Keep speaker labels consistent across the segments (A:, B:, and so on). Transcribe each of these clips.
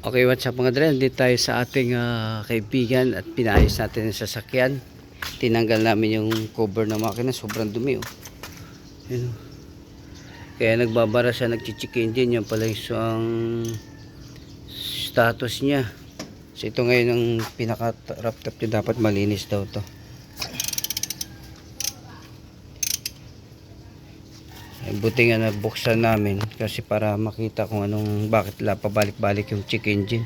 A: Okay, what's up mga dre? Dito tayo sa ating kaibigan at pinaayos natin yung sasakyan. Tinanggal namin yung cover ng makina, sobrang dumi oh. Yun, oh. Kaya nagbabara siya, nagchichik engine, yan pala yung status niya. So ito ngayon ang pinaka-rap-top niya, dapat malinis daw to. Buti nga nabuksan namin kasi para makita kung anong, bakit pabalik-balik yung check engine.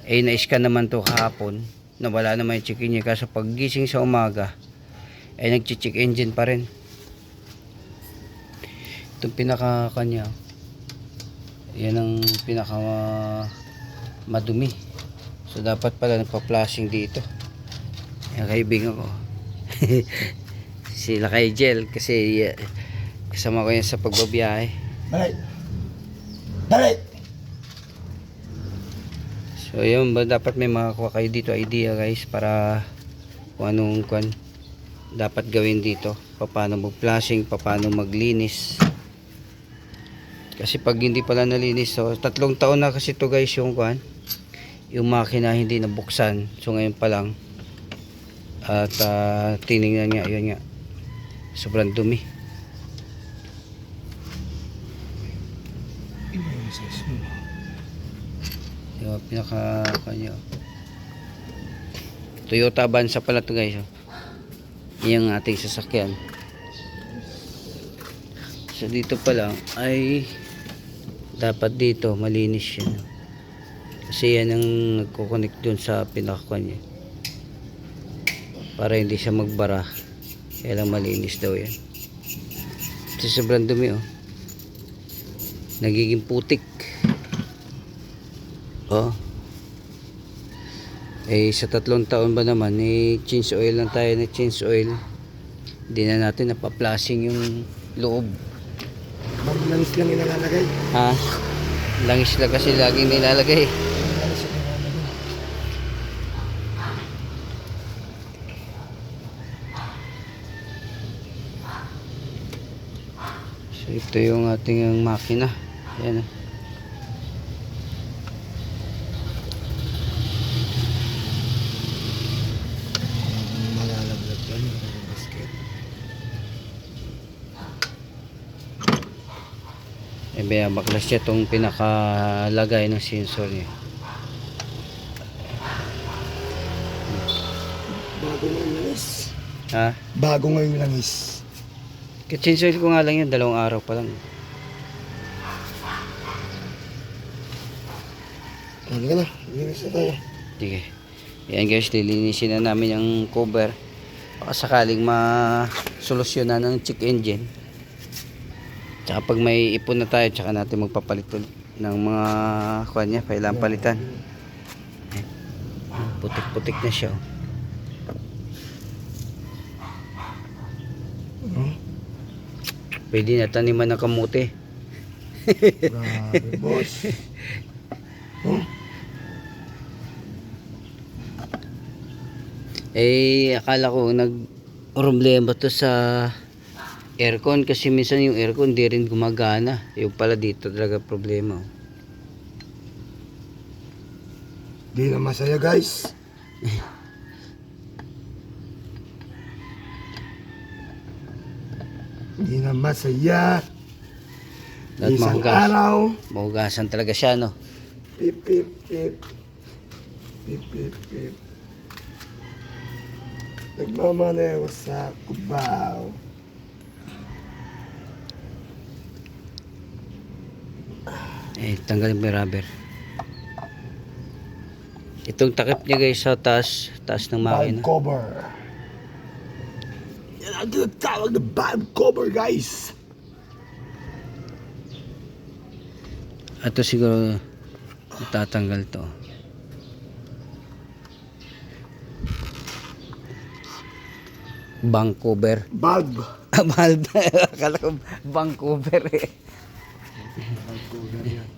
A: Na-scan naman to kahapon, nawala naman yung check engine, kasi pag gising sa umaga ay nag-check engine pa rin. Itong pinaka kanya, yan ang pinaka madumi, so dapat pala nagpa-flashing dito. Yung kaibigan ko sila kay Jel, kasi kasama ko yan sa pagbabiyahe. Balik! So yun, dapat may makakuha kayo dito idea guys, para kung anong dapat gawin dito, paano mag-flashing, paano maglinis. Kasi pag hindi pala nalinis, so 3 taon na kasi to guys yung yung makina hindi nabuksan. So ngayon pa lang, at tinignan nga, yun nga, sobrang dumi. Yung pinaka kanya, Toyota Avanza pala to guys, yung ating sasakyan. So dito pa lang ay dapat dito malinis yan, kasi yan ang nagko-connect dun sa pinaka niya, para hindi siya magbara. Kaya lang malinis daw yan kasi sobrang dumi oh, nagiging putik oh. Sa 3 taon ba naman, change oil lang tayo na change oil, hindi na natin napaplasing yung loob.
B: Langis lang nilalagay.
A: Langis lang kasi laging nilalagay. So ito yung ating makina. Ayan.
B: Malalaglag yan yung basket.
A: Baklas siya itong pinakalagay ng sensor niya.
B: Bago ngayong langis. Bago ngayong langis.
A: Sensor ko nga lang yun, 2 araw pa lang.
B: Ano ka na? Linis na tayo.
A: Sige. Yan guys, lilinisin na namin yung cover. Baka sakaling masolusyonan ng check engine. Tsaka pag may ipon na tayo, tsaka natin magpapalit ulit ng mga kanya, kailangan palitan. Putik-putik na siya. Pwede na taniman ng kamote.
B: Grabe, boss.
A: Akala ko nag-problema to sa aircon, kasi minsan yung aircon di rin gumagana. Yung pala dito talaga problema.
B: Di na masaya guys. Di na masaya.
A: At
B: Isang araw.
A: mahugasan talaga siya, no?
B: Pip pip pip. Pip pip pip. Nagmamaneho sa Cubao.
A: Tanggalin mo yung rubber. Itong takip niya guys sa taas ng makina.
B: Valve cover. Yan ang tinatawag na valve cover guys.
A: Ito siguro tatanggal to. Bank cover.
B: Valve.
A: Valve. Akala ko bank cover eh.
B: Valve cover yan.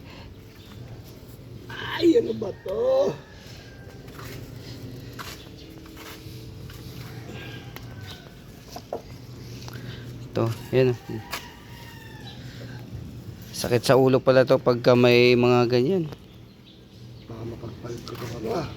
B: Ay, ano ba to?
A: Ito, yan. Sakit sa ulo pala to pagka may mga ganyan.
B: Baka makagpalit ko ito. Ano ah?